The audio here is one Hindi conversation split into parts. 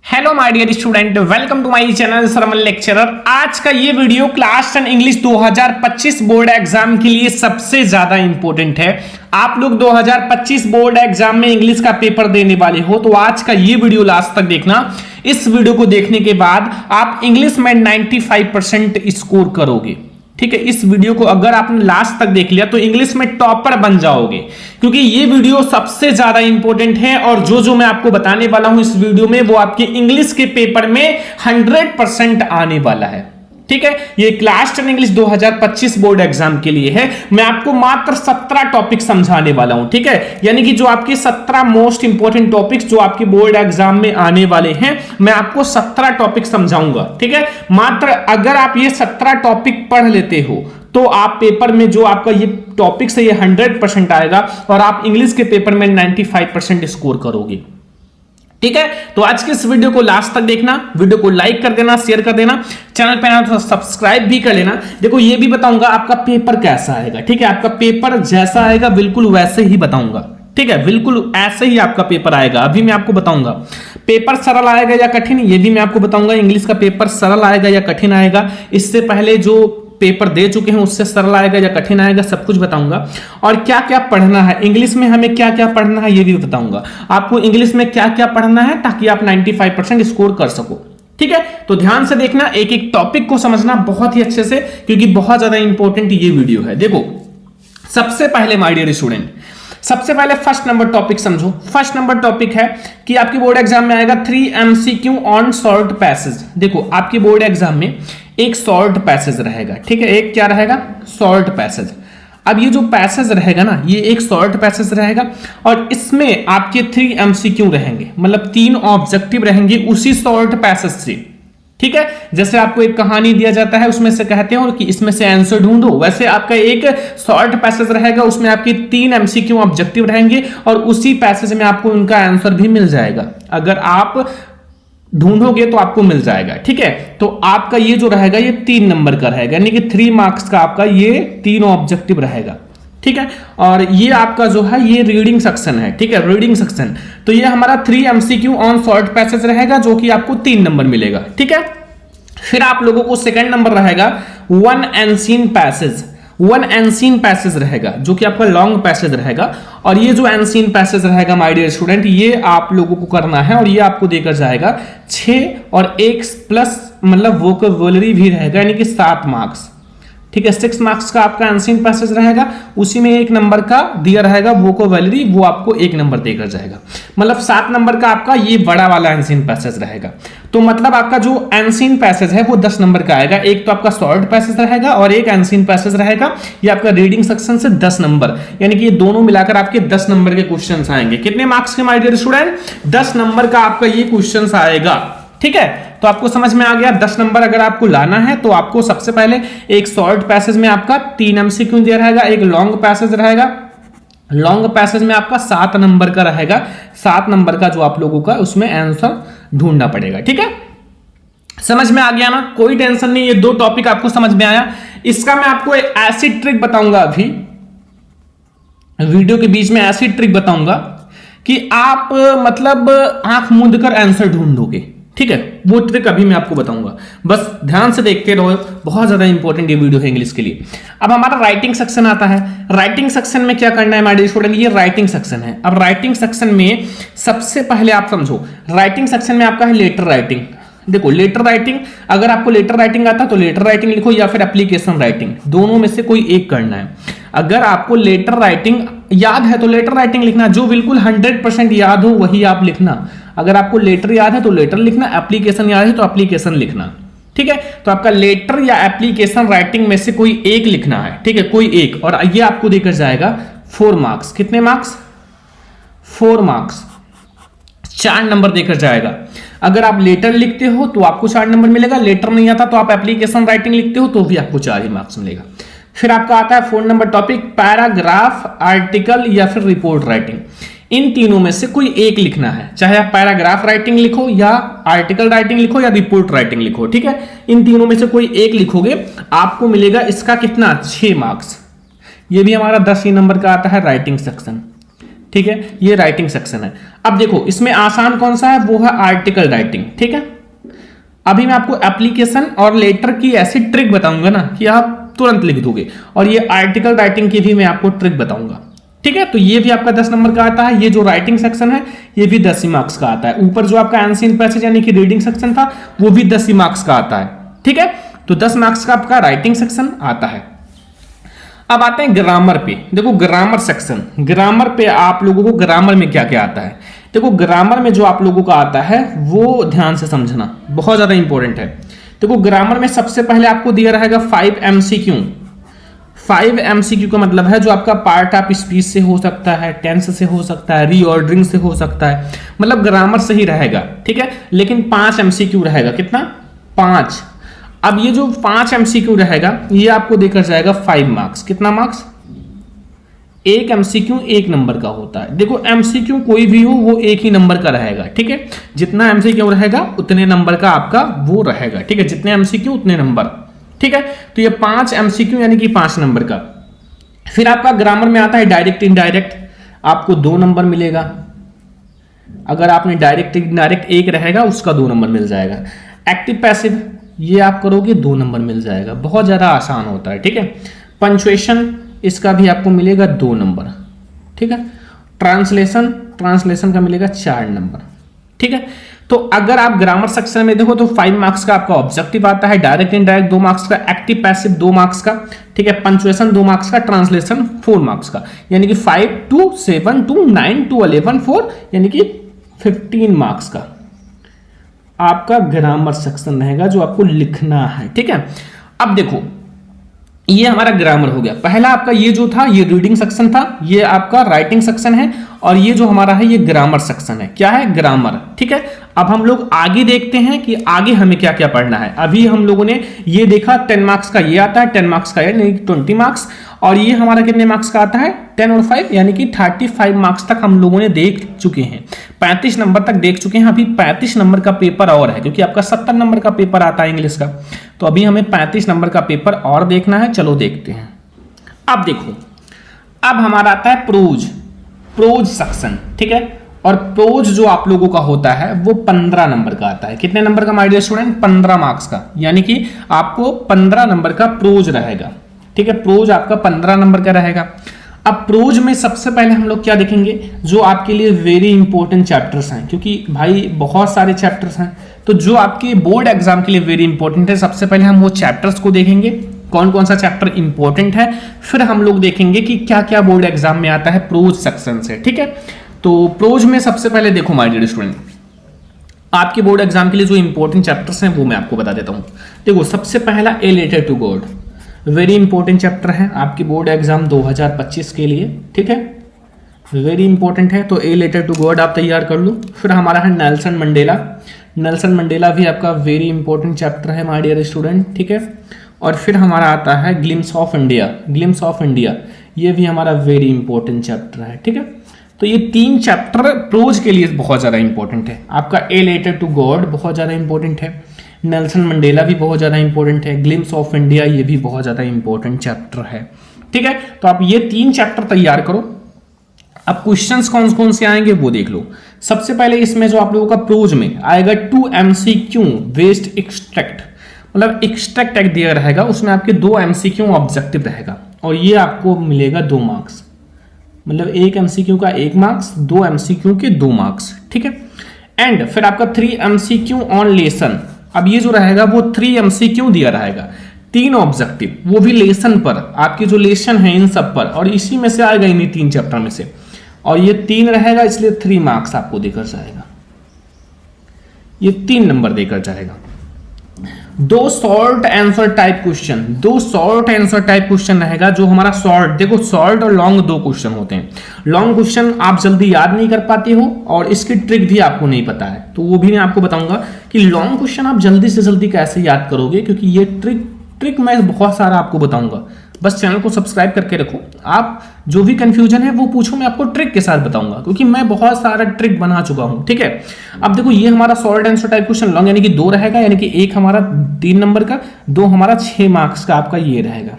Hello my dear student, welcome to my channel Sarmal lecturer. आज का ये video class 10 English 2025 board exam के लिए सबसे ज्यादा इंपॉर्टेंट है। आप लोग 2025 बोर्ड एग्जाम में इंग्लिश का पेपर देने वाले हो, तो आज का ये वीडियो लास्ट तक देखना। इस वीडियो को देखने के बाद आप इंग्लिश में 95% स्कोर करोगे। ठीक है, इस वीडियो को अगर आपने लास्ट तक देख लिया तो इंग्लिश में टॉपर बन जाओगे, क्योंकि ये वीडियो सबसे ज्यादा इंपॉर्टेंट है। और जो मैं आपको बताने वाला हूं इस वीडियो में, वो आपके इंग्लिश के पेपर में 100% आने वाला है। ठीक है, ये क्लास 10 इंग्लिश 2025 बोर्ड एग्जाम के लिए है। मैं आपको मात्र 17 टॉपिक समझाने वाला हूं। ठीक है, यानी कि जो आपके 17 मोस्ट इंपॉर्टेंट टॉपिक्स जो आपके बोर्ड एग्जाम में आने वाले हैं, मैं आपको 17 टॉपिक समझाऊंगा। ठीक है, मात्र अगर आप ये 17 टॉपिक पढ़ लेते हो तो आप पेपर में जो आपका ये टॉपिक्स है ये 100% आएगा और आप इंग्लिश के पेपर में 95% स्कोर करोगे। ठीक है, तो आज के इस वीडियो को लास्ट तक देखना, वीडियो को लाइक कर देना, शेयर कर देना, चैनल पे ना तो सब्सक्राइब भी कर लेना। देखो, ये भी बताऊंगा आपका पेपर कैसा आएगा। ठीक है, आपका पेपर जैसा आएगा बिल्कुल वैसे ही बताऊंगा। ठीक है, बिल्कुल ऐसे ही आपका पेपर आएगा। अभी मैं आपको बताऊंगा पेपर सरल आएगा या कठिन, ये भी मैं आपको बताऊंगा। इंग्लिश का पेपर सरल आएगा या कठिन आएगा, इससे पहले जो पेपर दे चुके हैं उससे सरल आएगा या कठिन आएगा, सब कुछ बताऊंगा। और क्या क्या पढ़ना है इंग्लिश में, हमें क्या क्या पढ़ना है ये भी बताऊंगा आपको। इंग्लिश में क्या क्या पढ़ना है ताकि आप 95% स्कोर कर सको। ठीक है, तो ध्यान से देखना, एक एक टॉपिक को समझना बहुत ही अच्छे से, क्योंकि बहुत ज्यादा इंपॉर्टेंट ये वीडियो है। देखो, सबसे पहले माय डियर स्टूडेंट, सबसे पहले फर्स्ट नंबर टॉपिक समझो। फर्स्ट नंबर टॉपिक है कि आपके बोर्ड एग्जाम में आएगा 3 MCQ ऑन शॉर्ट पैसेज। देखो, आपके बोर्ड एग्जाम में एक शॉर्ट पैसेज रहेगा। ठीक है, एक क्या रहेगा? Short passage. अब ये जो पैसेज रहेगा ना, ये एक शॉर्ट पैसेज रहेगा और इसमें आपके 3 MCQ रहेंगे, मतलब 3 ऑब्जेक्टिव रहेंगे उसी शॉर्ट पैसेज से। ठीक है, जैसे आपको एक कहानी दिया जाता है, उसमें से कहते हो कि इसमें से आंसर ढूंढो, वैसे आपका एक शॉर्ट पैसेज रहेगा, उसमें आपके 3 MCQ ऑब्जेक्टिव रहेंगे और उसी पैसेज में आपको उनका आंसर भी मिल जाएगा। अगर आप ढूंढोगे तो आपको मिल जाएगा। ठीक है, तो आपका ये जो रहेगा ये 3 नंबर का रहेगा, यानी कि 3 मार्क्स का आपका ये 3 ऑब्जेक्टिव रहेगा। ठीक है, और ये आपका जो है ये रीडिंग सेक्शन है। ठीक है, रीडिंग सेक्शन, तो ये हमारा 3 MCQ ऑन शॉर्ट पैसेज रहेगा, जो कि आपको 3 नंबर मिलेगा। ठीक है, फिर आप लोगों को सेकंड नंबर रहेगा 1 अनसीन पैसेज। 1 अनसीन पैसेज रहेगा, जो कि आपका लॉन्ग पैसेज रहेगा। और ये जो अनसीन पैसेज रहेगा माय डियर स्टूडेंट, ये आप लोगों को करना है और ये आपको देकर जाएगा 6 और 1 प्लस मतलब वोकैबुलरी भी रहेगा, यानी कि 7 मार्क्स। ठीक है, 6 मार्क्स का आपका अनसीन पैसेज रहेगा, उसी में 1 नंबर का दिया रहेगा वोकैबुलरी, वो आपको 1 नंबर देकर जाएगा। मतलब 7 नंबर का आपका ये बड़ा वाला अनसीन पैसेज रहेगा। तो मतलब आपका जो अनसीन पैसेज है वो 10 नंबर का आएगा। एक तो आपका शॉर्ट पैसेज रहेगा और एक अनसीन पैसेज रहेगा। ये आपका रीडिंग सेक्शन से 10 नंबर, यानी कि ये दोनों मिलाकर आपके 10 नंबर के क्वेश्चन आएंगे। कितने मार्क्स के माय डियर स्टूडेंट? 10 नंबर का आपका ये क्वेश्चन आएगा। ठीक है, तो आपको समझ में आ गया। 10 नंबर अगर आपको लाना है तो आपको सबसे पहले एक शॉर्ट पैसेज में आपका 3 MCQ दिया रहेगा, एक लॉन्ग पैसेज रहेगा। लॉन्ग पैसेज में आपका 7 नंबर का रहेगा। 7 नंबर का जो आप लोगों का उसमें आंसर ढूंढना पड़ेगा। ठीक है, समझ में आ गया ना? कोई टेंशन नहीं, ये 2 टॉपिक आपको समझ में आया। इसका मैं आपको एक ऐसी ट्रिक बताऊंगा, अभी वीडियो के बीच में ऐसी ट्रिक बताऊंगा कि आप मतलब आंख मूंद कर आंसर ढूंढोगे। ठीक है, वो ट्रिक अभी मैं आपको बताऊंगा, बस ध्यान से देखते रहो। बहुत ज्यादा इंपॉर्टेंट ये वीडियो है इंग्लिश के लिए। अब हमारा राइटिंग सेक्शन आता है। राइटिंग सेक्शन में क्या करना है माय डियर स्टूडेंट? ये राइटिंग सेक्शन है। अब राइटिंग सेक्शन में सबसे पहले आप समझो, राइटिंग सेक्शन में आपका है लेटर राइटिंग। देखो, लेटर राइटिंग, अगर आपको लेटर राइटिंग आता तो लेटर राइटिंग लिखो या फिर एप्लीकेशन राइटिंग, दोनों में से कोई एक करना है। अगर आपको लेटर राइटिंग याद है तो लेटर राइटिंग लिखना, जो बिल्कुल 100% याद हो वही आप लिखना। अगर आपको लेटर याद है तो लेटर लिखना, एप्लीकेशन याद है तो एप्लीकेशन लिखना। ठीक है, तो आपका लेटर या एप्लीकेशन राइटिंग में से कोई एक लिखना है। ठीक है, कोई एक, और ये आपको देकर जाएगा 4 मार्क्स। कितने मार्क्स? 4 मार्क्स, 4 नंबर देकर जाएगा। अगर आप लेटर लिखते हो तो आपको 4 नंबर मिलेगा, लेटर नहीं आता तो आप एप्लीकेशन राइटिंग लिखते हो तो भी आपको 4 ही मार्क्स मिलेगा। फिर आपका आता है 4 नंबर टॉपिक पैराग्राफ, आर्टिकल या फिर रिपोर्ट राइटिंग। इन तीनों में से कोई एक लिखना है, चाहे आप पैराग्राफ राइटिंग लिखो या आर्टिकल राइटिंग लिखो या रिपोर्ट राइटिंग लिखो। ठीक है, इन तीनों में से कोई एक लिखोगे, आपको मिलेगा इसका कितना? 6 मार्क्स। ये भी हमारा 10 ही नंबर का आता है राइटिंग सेक्शन। ठीक है, ये राइटिंग सेक्शन है। अब देखो इसमें आसान कौन सा है, वो है आर्टिकल राइटिंग। ठीक है, अभी मैं आपको एप्लीकेशन और लेटर की ऐसी ट्रिक बताऊंगा ना कि आप तुरंत लिख दोगे, और ये आर्टिकल राइटिंग की भी मैं आपको ट्रिक बताऊंगा। ठीक है, तो ये भी आपका 10 नंबर का आता है। ये जो राइटिंग सेक्शन है ये भी 10 ही मार्क्स का आता है। ऊपर जो आपका एंशिएंट पैसेज यानी कि रीडिंग सेक्शन था वो भी 10 ही मार्क्स का आता है। ठीक है, तो 10 मार्क्स का आपका राइटिंग सेक्शन आता है। अब आते हैं ग्रामर पे। देखो ग्रामर सेक्शन, ग्रामर पे आप लोगों को ग्रामर में क्या क्या आता है। देखो ग्रामर में जो आप लोगों का आता है वो ध्यान से समझना, बहुत ज्यादा इंपॉर्टेंट है। देखो ग्रामर में सबसे पहले आपको दिया रहेगा 5 MCQ। 5 MCQ का मतलब है जो आपका पार्ट ऑफ स्पीच से हो सकता है, टेंस से हो सकता है, रीऑर्डरिंग से हो सकता है, मतलब ग्रामर से ही रहेगा। ठीक है, लेकिन 5 MCQ रहेगा। कितना? 5। अब ये जो 5 MCQ रहेगा ये आपको देकर जाएगा 5 मार्क्स। कितना मार्क्स? एक MCQ 1 नंबर का होता है। देखो MCQ कोई भी हो वो 1 ही नंबर का रहेगा। ठीक है, जितना MCQ रहेगा उतने नंबर का आपका वो रहेगा। ठीक है, जितने MCQ उतने नंबर। ठीक है, तो ये 5 MCQ यानी कि 5 नंबर का। फिर आपका ग्रामर में आता है डायरेक्ट इनडायरेक्ट, आपको 2 नंबर मिलेगा। अगर आपने डायरेक्ट इनडायरेक्ट 1 रहेगा उसका 2 नंबर मिल जाएगा। एक्टिव पैसिव ये आप करोगे 2 नंबर मिल जाएगा, बहुत ज्यादा आसान होता है। ठीक है, पंक्चुएशन इसका भी आपको मिलेगा 2 नंबर। ठीक है, ट्रांसलेशन का मिलेगा 4 नंबर। ठीक है, तो अगर आप ग्रामर सेक्शन में देखो तो 5 मार्क्स का आपका ऑब्जेक्टिव आता है, डायरेक्ट इनडायरेक्ट 2 मार्क्स का, एक्टिव पैसिव 2 मार्क्स का। ठीक है, पंक्चुएशन 2 मार्क्स का, ट्रांसलेशन 4 मार्क्स का, यानी कि 5 to 7 to 9 to 11 4 यानी कि 15 मार्क्स का आपका ग्रामर सेक्शन रहेगा जो आपको लिखना है। ठीक है, अब देखो ये हमारा ग्रामर हो गया। पहला आपका ये जो था ये रीडिंग सेक्शन था, ये आपका राइटिंग सेक्शन है, और ये जो हमारा है ये ग्रामर सेक्शन है। क्या है? ग्रामर। ठीक है, अब हम लोग आगे देखते हैं कि आगे हमें क्या क्या पढ़ना है। अभी हम लोगों ने ये देखा 10 मार्क्स का ये आता है, 10 मार्क्स का यानी 20 मार्क्स, और ये हमारा कितने मार्क्स का आता है? 10 और 5 यानी कि 35 मार्क्स तक हम लोगों ने देख चुके हैं, 35 नंबर तक देख चुके हैं। अभी 35 नंबर का पेपर और है, क्योंकि आपका 70 नंबर का पेपर आता है इंग्लिश का, तो अभी हमें 35 नंबर का पेपर और देखना है। चलो देखते हैं। अब देखो, अब हमारा आता है प्रोज सेक्शन। ठीक है, और प्रोज जो आप लोगों का होता है वो 15 नंबर का आता है। कितने नंबर का माय डियर स्टूडेंट? 15 मार्क्स का, यानी कि आपको 15 नंबर का प्रोज रहेगा। ठीक है, प्रोज आपका 15 नंबर का रहेगा। अब प्रोज में सबसे पहले हम लोग क्या देखेंगे, जो आपके लिए वेरी इंपॉर्टेंट चैप्टर्स हैं, क्योंकि भाई बहुत सारे चैप्टर्स हैं, तो जो आपके बोर्ड एग्जाम के लिए वेरी इंपॉर्टेंट है, सबसे पहले हम वो चैप्टर्स को देखेंगे, कौन कौन सा चैप्टर इंपॉर्टेंट है। फिर हम लोग देखेंगे कि क्या क्या बोर्ड एग्जाम में आता है प्रोज सेक्शन से। ठीक है, तो प्रोज में सबसे पहले देखो माय डियर स्टूडेंट, आपके बोर्ड एग्जाम के लिए जो इंपॉर्टेंट चैप्टर्स हैं वो मैं आपको बता देता हूं। देखो सबसे पहला A letter to God, very important chapter है आपकी बोर्ड एग्जाम 2025 के लिए। ठीक है, वेरी इंपॉर्टेंट है, तो ए लेटर टू गॉड आप तैयार कर लो। फिर हमारा है नेल्सन मंडेला, नेल्सन मंडेला भी आपका वेरी इंपॉर्टेंट चैप्टर है माय डियर स्टूडेंट। ठीक है, और फिर हमारा आता है glimpse of India, glimpse of India, ये भी हमारा वेरी इंपॉर्टेंट चैप्टर है। ठीक है, तो ये 3 चैप्टर प्रोज के लिए बहुत ज़्यादा इंपॉर्टेंट है। आपका ए लेटर टू गॉड बहुत ज़्यादा इंपॉर्टेंट है, नेल्सन मंडेला भी बहुत ज़्यादा इंपॉर्टेंट है, ग्लिम्स ऑफ इंडिया ये भी बहुत ज़्यादा इंपॉर्टेंट चैप्टर है। ठीक है, तो आप ये 3 चैप्टर तैयार करो। अब क्वेश्चंस कौन कौन से आएंगे वो देख लो। सबसे पहले इसमें जो आप लोगों का प्रोज में आएगा 2 MCQ वेस्ट एक्सट्रैक्ट, मतलब एक्सट्रैक्ट एक दिया रहेगा, उसमें आपके 2 MCQ ऑब्जेक्टिव रहेगा, और ये आपको मिलेगा 2 मार्क्स, मतलब 1 MCQ का 1 मार्क्स, 2 MCQ के 2 मार्क्स। ठीक है, एंड फिर आपका 3 MCQ ऑन लेसन। अब ये जो रहेगा वो 3 MCQ दिया रहेगा, 3 ऑब्जेक्टिव, वो भी लेसन पर, आपकी जो लेसन है इन सब पर, और इसी में से आएगा इन्हीं 3 चैप्टर में से, और ये 3 रहेगा, इसलिए 3 मार्क्स आपको देकर जाएगा, ये 3 नंबर देकर जाएगा। 2 short answer type question, 2 short answer type question रहेगा, जो हमारा शॉर्ट, देखो शॉर्ट और लॉन्ग 2 क्वेश्चन होते हैं। लॉन्ग क्वेश्चन आप जल्दी याद नहीं कर पाते हो, और इसकी ट्रिक भी आपको नहीं पता है, तो वो भी मैं आपको बताऊंगा कि लॉन्ग क्वेश्चन आप जल्दी से जल्दी कैसे याद करोगे, क्योंकि ये ट्रिक मैं बहुत सारा आपको बताऊंगा। बस चैनल को सब्सक्राइब करके रखो, आप जो भी कंफ्यूजन है वो पूछो, मैं आपको ट्रिक के साथ बताऊंगा, क्योंकि मैं बहुत सारा ट्रिक बना चुका हूं। ठीक है, अब देखो ये हमारा short answer type question long यानी कि 2 रहेगा, यानी कि 1 हमारा 3 नंबर का, 2 हमारा 6 मार्क्स का आपका ये रहेगा,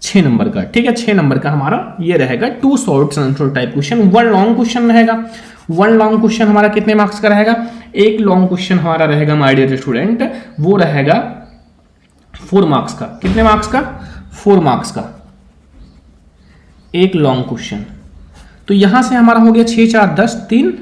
6 नंबर का, ठीक है। 6 नंबर का हमारा ये रहेगा 2 short answer type question. 1 long question रहेगा। 1 लॉन्ग क्वेश्चन हमारा कितने मार्क्स का रहेगा? 1 लॉन्ग क्वेश्चन हमारा रहेगा माय डियर स्टूडेंट, वो रहेगा 4 मार्क्स का। कितने मार्क्स का? 4 मार्क्स का 1 लॉन्ग क्वेश्चन। तो यहां से हमारा हो गया 6 4 10 3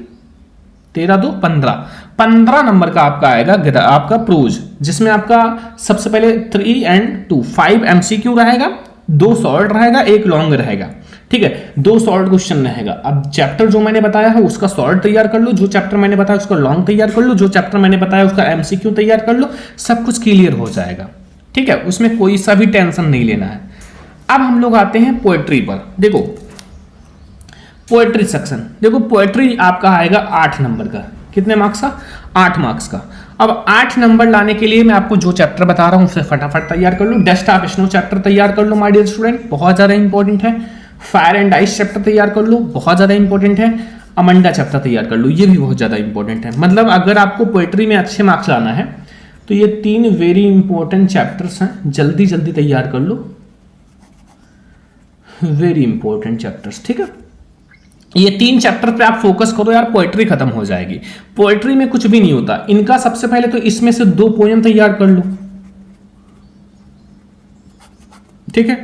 13 2 15 15 नंबर का आपका आएगा आपका प्रोज, जिसमें आपका सबसे पहले 3 and 2 5 MCQ रहेगा, 2 शॉर्ट रहेगा, 1 लॉन्ग रहेगा, ठीक है। 2 शॉर्ट क्वेश्चन रहेगा। अब चैप्टर जो मैंने बताया है उसका शॉर्ट तैयार कर लो, जो चैप्टर मैंने बताया उसका लॉन्ग तैयार कर लो, जो चैप्टर मैंने बताया उसका MCQ तैयार कर लो, सब कुछ क्लियर हो जाएगा, ठीक है। उसमें कोई सा भी टेंशन नहीं लेना है। अब हम लोग आते हैं पोएट्री पर। देखो पोएट्री सेक्शन, देखो पोएट्री आपका आएगा 8 नंबर का। कितने मार्क्स का? 8 मार्क्स का। अब 8 नंबर लाने के लिए मैं आपको जो चैप्टर बता रहा हूं उसे फटाफट तैयार कर लो। डस्ट ऑफ स्नो चैप्टर तैयार कर लो माय डियर स्टूडेंट, बहुत ज्यादा इंपॉर्टेंट है। फायर एंड आइस चैप्टर तैयार कर लो, बहुत ज्यादा इंपॉर्टेंट है। अमंडा चैप्टर तैयार कर लो, ये भी बहुत ज्यादा इंपॉर्टेंट है। मतलब अगर आपको पोएट्री में अच्छे मार्क्स लाना है तो ये 3 वेरी इंपॉर्टेंट चैप्टर्स हैं, जल्दी जल्दी तैयार कर लो। वेरी इंपॉर्टेंट चैप्टर्स, ठीक है। ये 3 चैप्टर पे आप फोकस करो यार, पोएट्री खत्म हो जाएगी। पोएट्री में कुछ भी नहीं होता इनका। सबसे पहले तो इसमें से 2 पोएम तैयार कर लो, ठीक है।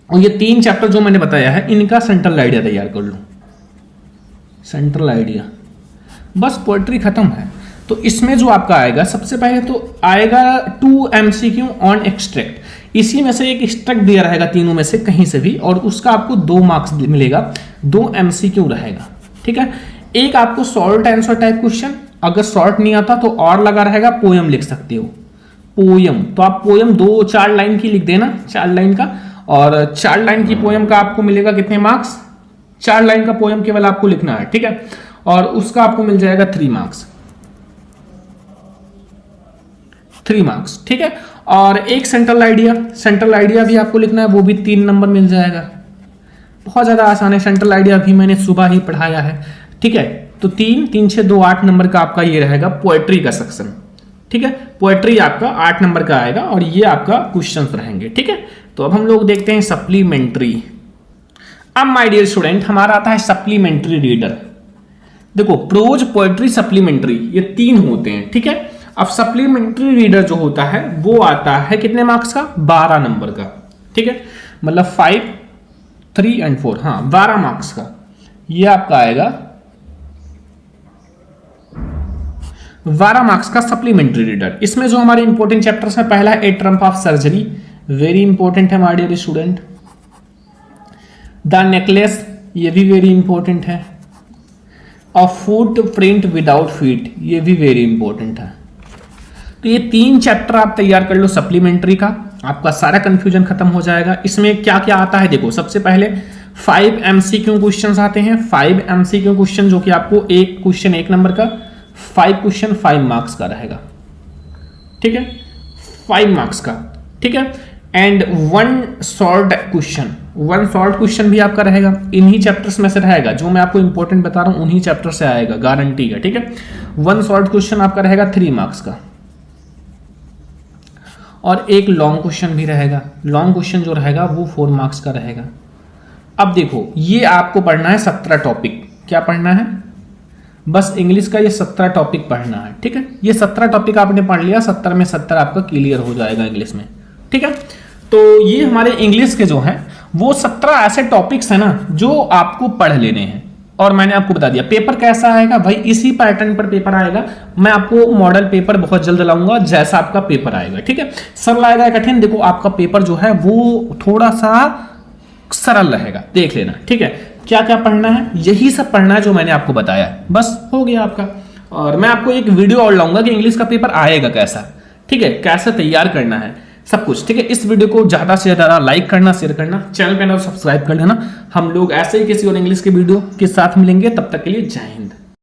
और ये 3 चैप्टर जो मैंने बताया है इनका सेंट्रल आइडिया तैयार कर लो, सेंट्रल आइडिया। बस पोएट्री खत्म है। तो इसमें जो आपका आएगा सबसे पहले तो आएगा 2 MCQ ऑन एक्सट्रैक्ट। इसी में से एक एक्सट्रैक्ट दिया रहेगा तीनों में से कहीं से भी, और उसका आपको 2 मार्क्स मिलेगा, 2 MCQ रहेगा, ठीक है। एक आपको शॉर्ट आंसर टाइप क्वेश्चन, अगर शॉर्ट नहीं आता तो और लगा रहेगा पोयम लिख सकते हो। पोयम तो आप पोयम 2-4 लाइन की लिख देना, 4 लाइन का, और 4 लाइन की पोयम का आपको मिलेगा कितने मार्क्स? 4 लाइन का पोयम केवल आपको लिखना है, ठीक है। और उसका आपको मिल जाएगा 3 मार्क्स, 3 मार्क्स, ठीक है। और एक सेंट्रल आइडिया, सेंट्रल आइडिया भी आपको लिखना है, वो भी 3 नंबर मिल जाएगा। बहुत ज्यादा आसान है, सेंट्रल आइडिया भी मैंने सुबह ही पढ़ाया है, ठीक है। तो 3 3 6 2 8 नंबर का आपका ये रहेगा पोएट्री का सेक्शन, ठीक है। पोएट्री आपका 8 नंबर का आएगा और ये आपका क्वेश्चंस रहेंगे, ठीक है। तो अब हम लोग देखते हैं सप्लीमेंट्री। अब माय डियर स्टूडेंट हमारा आता है सप्लीमेंट्री रीडर। देखो प्रोज, पोएट्री, सप्लीमेंट्री, ये 3 होते हैं, ठीक है। अब सप्लीमेंट्री रीडर जो होता है वो आता है कितने मार्क्स का? 12 नंबर का, ठीक है। मतलब 5 3 and 4, हाँ 12 मार्क्स का ये आपका आएगा। 12 मार्क्स का सप्लीमेंट्री रीडर। इसमें जो हमारे इंपॉर्टेंट चैप्टर्स हैं, पहला है a triumph of surgery, very important है my dear student. The necklace, ये भी वेरी इंपॉर्टेंट है। A footprint without feet, ये भी वेरी इंपॉर्टेंट है। तो ये 3 चैप्टर आप तैयार कर लो सप्लीमेंट्री का, आपका सारा कंफ्यूजन खत्म हो जाएगा। इसमें क्या क्या आता है देखो, सबसे पहले 5 MCQ क्वेश्चंस आते हैं। 5 MCQ क्वेश्चन जो कि आपको एक क्वेश्चन 1 नंबर का, 5 क्वेश्चन 5 मार्क्स का रहेगा, ठीक है, 5 मार्क्स का, ठीक है। And 1 short question, 1 short question भी आपका रहेगा, इन्हीं चैप्टर्स में से रहेगा। जो मैं आपको इंपॉर्टेंट बता रहा हूं उन्हीं चैप्टर से आएगा, गारंटी है, ठीक है। 1 शॉर्ट क्वेश्चन आपका रहेगा 3 मार्क्स का, और एक लॉन्ग क्वेश्चन भी रहेगा। लॉन्ग क्वेश्चन जो रहेगा वो 4 मार्क्स का रहेगा। अब देखो ये आपको पढ़ना है 17 टॉपिक। क्या पढ़ना है? बस इंग्लिश का ये 17 टॉपिक पढ़ना है, ठीक है। ये 17 टॉपिक आपने पढ़ लिया, 70 में 70 आपका क्लियर हो जाएगा इंग्लिश में, ठीक है। तो ये हमारे इंग्लिश के जो हैं वो 17 ऐसे टॉपिक्स हैं ना जो आपको पढ़ लेने हैं। और मैंने आपको बता दिया पेपर कैसा आएगा भाई, इसी पैटर्न पर पेपर आएगा। मैं आपको मॉडल पेपर बहुत जल्द लाऊंगा जैसा आपका पेपर आएगा, ठीक है। सरल आएगा कठिन, देखो आपका पेपर जो है वो थोड़ा सा सरल रहेगा, देख लेना, ठीक है। क्या क्या पढ़ना है, यही सब पढ़ना है जो मैंने आपको बताया, बस हो गया आपका। और मैं आपको एक वीडियो और लाऊंगा कि इंग्लिश का पेपर आएगा कैसा, ठीक है, कैसे तैयार करना है, सब कुछ, ठीक है। इस वीडियो को ज्यादा से ज्यादा लाइक करना, शेयर करना, चैनल पे सब्सक्राइब कर लेना। हम लोग ऐसे ही किसी और इंग्लिश के वीडियो के साथ मिलेंगे, तब तक के लिए जय हिंद।